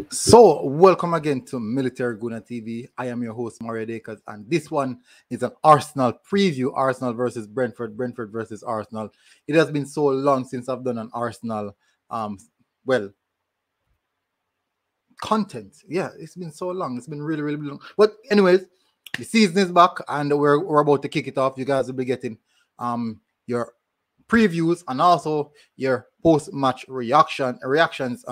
So, welcome again to Military Guna TV. I am your host, Mario Dakers, and this one is an Arsenal preview. Arsenal versus Brentford, Brentford versus Arsenal. It has been so long since I've done an Arsenal, well, content. Yeah, it's been so long. It's been really, really long. But anyways, the season is back, and we're about to kick it off. You guys will be getting your previews and also your post-match reactions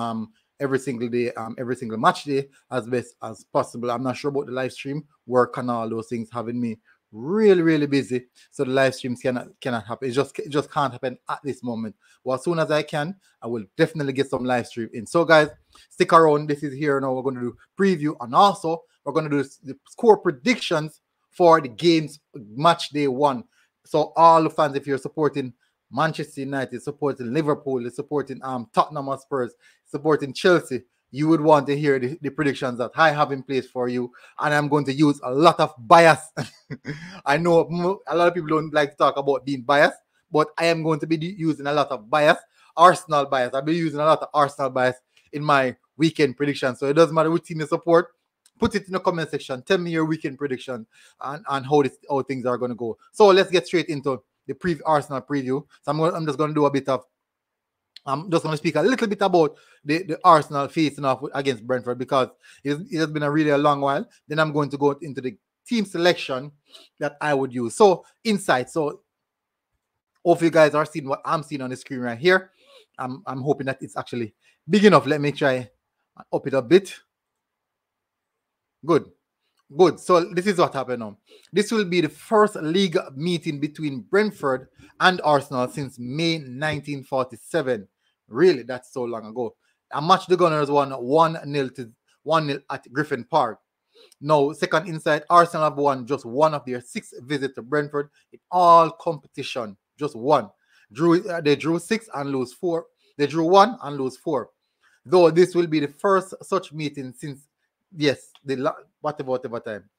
every single day, every single match day as best as possible. I'm not sure about the live stream, work and all those things having me really, really busy. So the live streams cannot happen. It just can't happen at this moment. Well, as soon as I can, I will definitely get some live stream in. So guys, stick around. This is here now. We're going to do preview and also we're going to do the score predictions for the games match day one. So all the fans, if you're supporting Manchester United, supporting Liverpool, supporting Tottenham Hotspurs, supporting Chelsea, you would want to hear the predictions that I have in place for you. And I'm going to use a lot of bias. I know a lot of people don't like to talk about being biased, but I am going to be using a lot of bias, Arsenal bias. I'll be using a lot of Arsenal bias in my weekend prediction. So it doesn't matter which team you support. Put it in the comment section. Tell me your weekend prediction and how things are going to go. So let's get straight into the Arsenal preview. So I'm just going to do a bit of I'm just going to speak a little bit about the Arsenal facing off against Brentford because it has been a long while. Then I'm going to go into the team selection that I would use. So, insight. So, hopefully you guys are seeing what I'm seeing on the screen right here. I'm hoping that it's actually big enough. Let me try and up it a bit. Good. So this is what happened now. This will be the first league meeting between Brentford and Arsenal since May 1947. Really, that's so long ago. A match the Gunners won 1-0 at Griffin Park. Now, second insight, Arsenal have won just one of their 6 visits to Brentford in all competition. Just one. They drew 6 and lose 4. They drew 1 and lose 4. Though this will be the first such meeting since whatever time.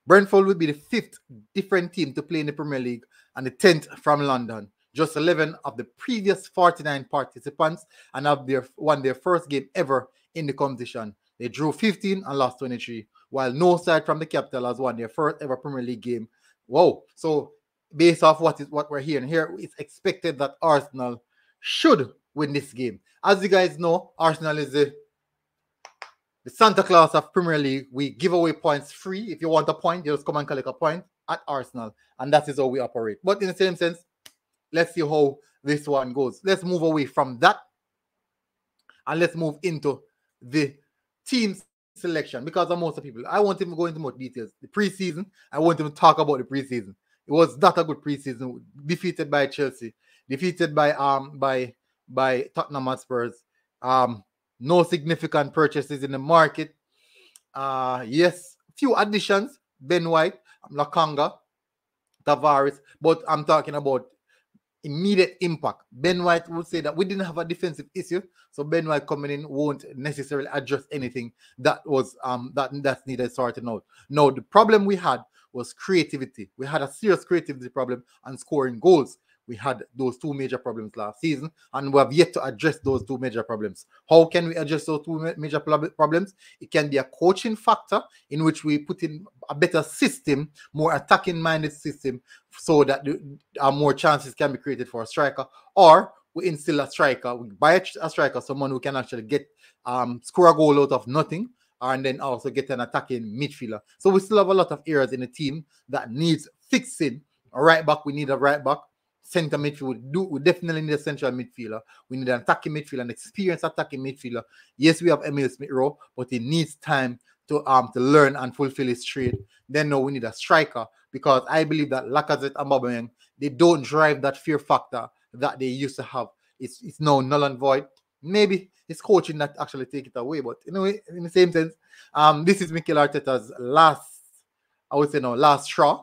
Brentford will be the 5th different team to play in the Premier League and the 10th from London. Just 11 of the previous 49 participants and have won their first game ever in the competition. They drew 15 and lost 23, while no side from the capital has won their first ever Premier League game. Whoa! So based off what we're hearing here, it's expected that Arsenal should win this game. As you guys know, Arsenal is the Santa Claus of Premier League. We give away points free. If you want a point, you just come and collect a point at Arsenal. And that is how we operate. But in the same sense, let's see how this one goes. Let's move away from that. And let's move into the team selection. Because of most of people, I won't even go into more details. The preseason, I won't even talk about the preseason. It was not a good preseason. Defeated by Chelsea. Defeated by Tottenham Hotspurs. No significant purchases in the market. Yes, few additions. Ben White, Lakanga, Tavares. But I'm talking about immediate impact. Ben White would say that we didn't have a defensive issue. So Ben White coming in won't necessarily address anything that was that's needed sorting out. No, the problem we had was creativity. We had a serious creativity problem and scoring goals. We had those 2 major problems last season, and we have yet to address those 2 major problems. How can we address those 2 major problems? It can be a coaching factor in which we put in a better system, more attacking-minded system, so that more chances can be created for a striker, or we instill a striker. We buy a striker, someone who can actually get score a goal out of nothing, and then also get an attacking midfielder. So we still have a lot of areas in the team that needs fixing. A right back, we need a right back. Center midfield, we definitely need a central midfielder. We need an attacking midfielder, an experienced attacking midfielder. Yes, we have Emil Smith-Rowe, but he needs time to learn and fulfill his trade. Then we need a striker, because I believe that Lacazette and Aubameyang, they don't drive that fear factor that they used to have. It's now null and void. Maybe it's coaching that actually take it away, but anyway, in the same sense, this is Mikel Arteta's last straw,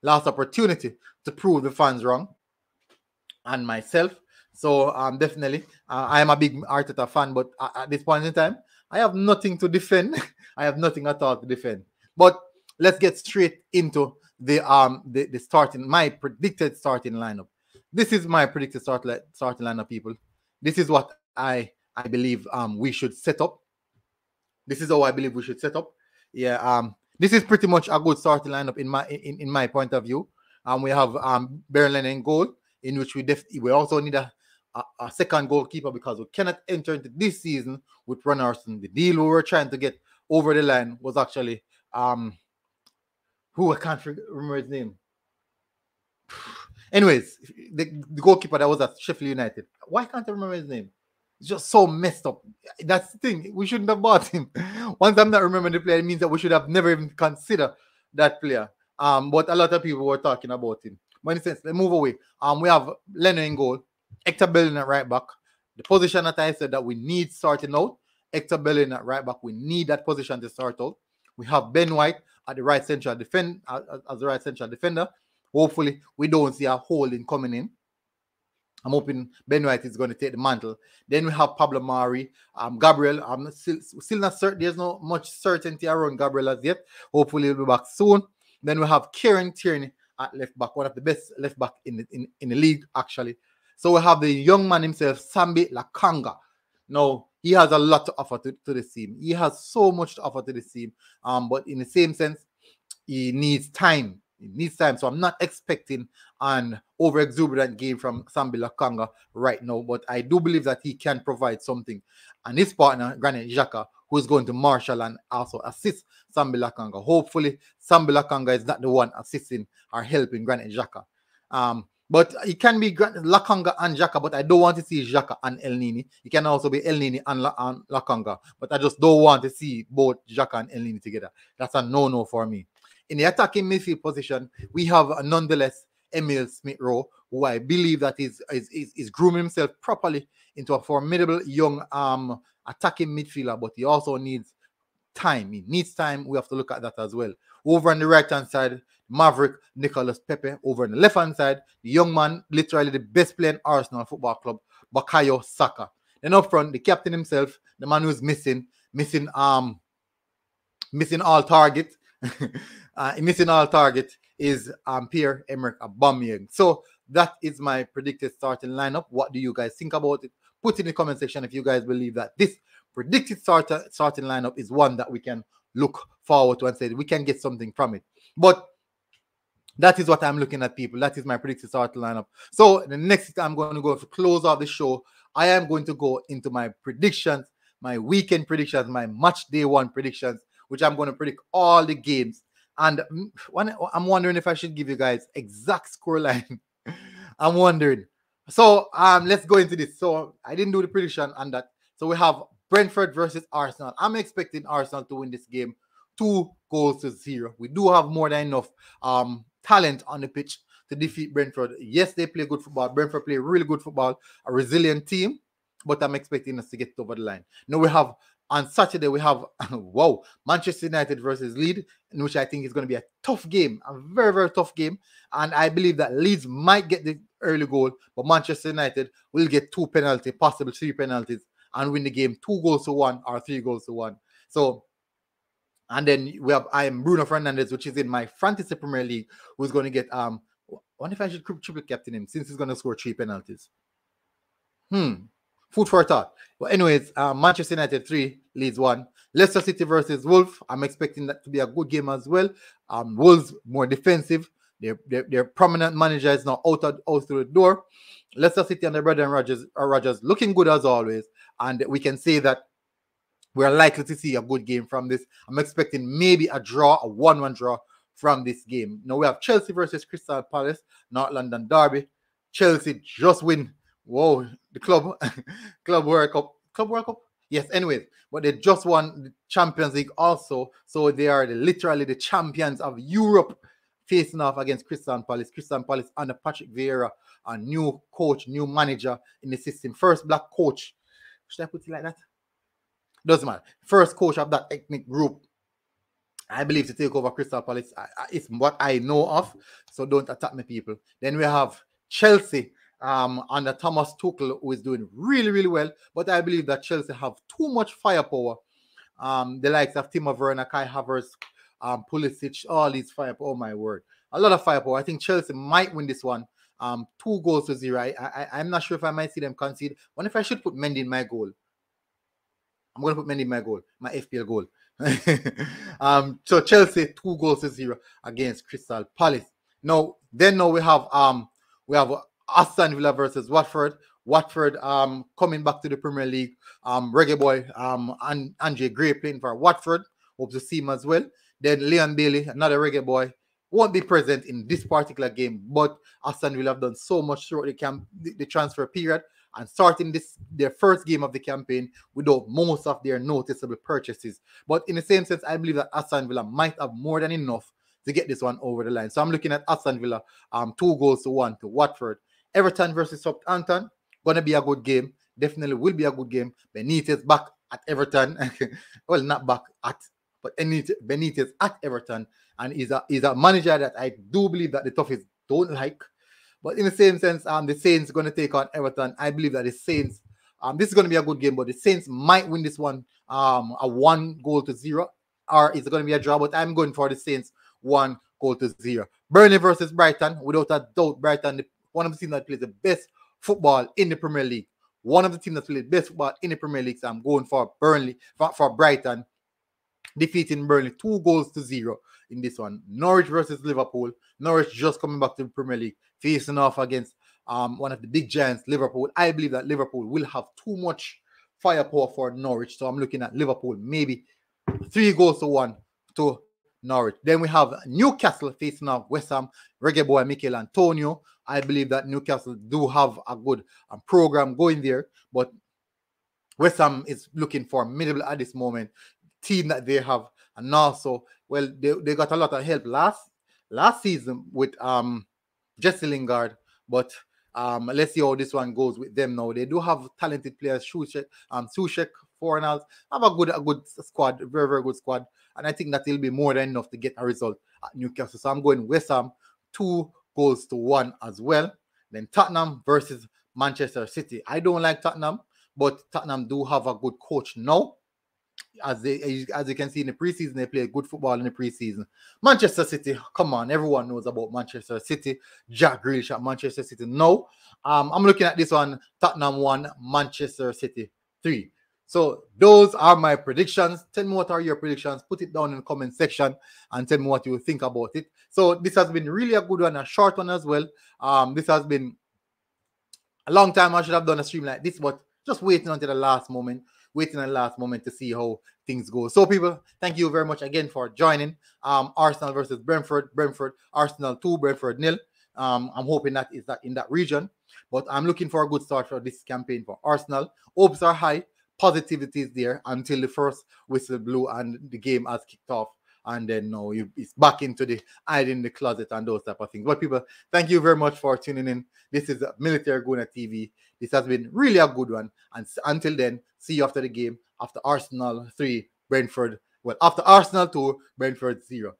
last opportunity to prove the fans wrong. And myself. So definitely, I am a big Arteta fan, but at this point in time, I have nothing to defend. I have nothing at all to defend. But let's get straight into the my predicted starting lineup. This is my predicted starting lineup, people. This is what I believe we should set up. This is how I believe we should set up. Yeah, this is pretty much a good starting lineup in my point of view. We have Berlin in goal, in which we also need a second goalkeeper because we cannot enter into this season with Ron Arson. The deal we were trying to get over the line was actually who I can't remember his name. Anyways, the goalkeeper that was at Sheffield United. Why can't I remember his name? It's just so messed up. That's the thing. We shouldn't have bought him. Once I'm not remembering the player, it means that we should have never even considered that player. But a lot of people were talking about him. But in a sense, let's move away. We have Leno in goal, Hector Bellerin at right back. The position that I said that we need starting out, Hector Bellerin at right back. We need that position to start out. We have Ben White at the right central as the right central defender. Hopefully, we don't see a holding coming in. I'm hoping Ben White is going to take the mantle. Then we have Pablo Mari, Gabriel. I'm still not certain. There's not much certainty around Gabriel as yet. Hopefully, he'll be back soon. Then we have Kieran Tierney at left back, one of the best left back in the league, actually. So we have the young man himself, Sambi Lakanga. Now, he has a lot to offer to this team. He has so much to offer to this team. But in the same sense, he needs time. He needs time. So I'm not expecting an over-exuberant game from Sambi Lakanga right now. But I do believe that he can provide something. And his partner, Granit Xhaka, who is going to marshal and also assist Sambi Lakanga. Hopefully, Sambi Lakanga is not the one assisting or helping Granit Xhaka. But it can be Lakanga and Xhaka, but I don't want to see Xhaka and El Nini. It can also be El Nini and Lakanga. But I just don't want to see both Xhaka and El Nini together. That's a no-no for me. In the attacking midfield position, we have nonetheless Emil Smith-Rowe, who I believe that is grooming himself properly into a formidable young attacking midfielder, but he also needs time. He needs time. We have to look at that as well. Over on the right-hand side, Maverick Nicholas Pepe. Over on the left-hand side, the young man, literally the best player in Arsenal Football Club, Bukayo Saka. Then up front, the captain himself, the man who's missing all target. Missing all target is Pierre-Emerick Aubameyang. So that is my predicted starting lineup. What do you guys think about it? Put in the comment section if you guys believe that this predicted starting lineup is one that we can look forward to and say we can get something from it. But that is what I'm looking at, people. That is my predicted starting lineup. So the next thing I'm going to go to close off the show, I am going to go into my predictions, my weekend predictions, my match day one predictions, which I'm going to predict all the games. And I'm wondering if I should give you guys exact scoreline. I'm wondering. So let's go into this. So I didn't do the prediction on that. So we have Brentford versus Arsenal. I'm expecting Arsenal to win this game 2-0. We do have more than enough talent on the pitch to defeat Brentford. Yes, they play good football. Brentford play really good football, a resilient team, but I'm expecting us to get over the line. Now we have on Saturday, we have, Manchester United versus Leeds, in which I think is going to be a tough game, a very, very tough game. And I believe that Leeds might get the early goal, but Manchester United will get 2 penalties, possibly 3 penalties, and win the game 2-1 or 3-1. So, and then we have Bruno Fernandes, which is in my fantasy Premier League, who's going to get, I wonder if I should triple captain him since he's going to score 3 penalties. Food for thought. But anyways, Manchester United 3, Leeds 1. Leicester City versus Wolves. I'm expecting that to be a good game as well. Wolves more defensive. Their prominent manager is now out through the door. Leicester City and their brother Rodgers looking good as always. And we can say that we're likely to see a good game from this. I'm expecting maybe a 1-1 draw from this game. Now we have Chelsea versus Crystal Palace, North London derby. Chelsea just win. Whoa, the Club World Cup. Club World Cup? Yes, anyways. But they just won the Champions League also. So they are literally the champions of Europe facing off against Crystal Palace. Crystal Palace under Patrick Vieira, a new coach, new manager in the system. First black coach. Should I put it like that? Doesn't matter. First coach of that ethnic group, I believe, to take over Crystal Palace. It's what I know of. So don't attack me, people. Then we have Chelsea. Under Thomas Tuchel, who is doing really, really well. But I believe that Chelsea have too much firepower. The likes of Timo Werner, Kai Havertz, Pulisic, all these firepower. Oh, my word. A lot of firepower. I think Chelsea might win this one. 2-0. I'm not sure if I might see them concede. What if I should put Mendy in my goal? I'm going to put Mendy in my goal, my FPL goal. So Chelsea 2-0 against Crystal Palace. Now we have Aston Villa versus Watford. Watford coming back to the Premier League. Reggae Boy and Andre Gray playing for Watford. Hope to see him as well. Then Leon Bailey, another Reggae Boy, won't be present in this particular game, but Aston Villa have done so much throughout the transfer period and starting their first game of the campaign without most of their noticeable purchases. But in the same sense, I believe that Aston Villa might have more than enough to get this one over the line. So I'm looking at Aston Villa 2-1 to Watford. Everton versus Southampton, gonna be a good game. Definitely will be a good game. Benitez back at Everton. Well, not back at, but Benitez at Everton, and he's a manager that I do believe that the Toffees don't like. But in the same sense, the Saints are going to take on Everton. I believe that the Saints, this is going to be a good game, but the Saints might win this one a 1-0, or it's going to be a draw, but I'm going for the Saints 1-0. Burnley versus Brighton. Without a doubt, Brighton, one of the teams that plays the best football in the Premier League. One of the teams that plays the best football in the Premier League. So I'm going for Burnley, for Brighton, defeating Burnley 2-0 in this one. Norwich versus Liverpool. Norwich just coming back to the Premier League, facing off against one of the big giants, Liverpool. I believe that Liverpool will have too much firepower for Norwich. So I'm looking at Liverpool, maybe 3-1 to Norwich. Then we have Newcastle facing off West Ham, Reggae Boy Mikel Antonio. I believe that Newcastle do have a good program going there, but West Ham is looking for middle at this moment. Team that they have, and also, well, they got a lot of help last season with Jesse Lingard, but let's see how this one goes with them now. They do have talented players. Soucek, Fornals have a good squad, very, very good squad, and I think that will be more than enough to get a result at Newcastle. So I'm going West Ham 2-1 as well. Then Tottenham versus Manchester City. I don't like Tottenham, but Tottenham do have a good coach now. As you can see in the preseason, they play good football in the preseason. Manchester City, come on, everyone knows about Manchester City. Jack Grealish at Manchester City. No, I'm looking at this one. Tottenham 1, Manchester City 3. So those are my predictions. Tell me what are your predictions. Put it down in the comment section and tell me what you think about it. So this has been really a good one, a short one as well. This has been a long time. I should have done a stream like this, but just waiting until the last moment. To see how things go. So people, thank you very much again for joining. Arsenal versus Brentford. Arsenal 2, Brentford 0. I'm hoping that is that in that region, but I'm looking for a good start for this campaign for Arsenal. Hopes are high, positivity is there until the first whistle blew and the game has kicked off, and then now it's back into the hide in the closet and those type of things. But people, thank you very much for tuning in. This is Military Guna TV. This has been really a good one. And until then, see you after the game. After Arsenal 3, Brentford. Well, after Arsenal 2, Brentford 0.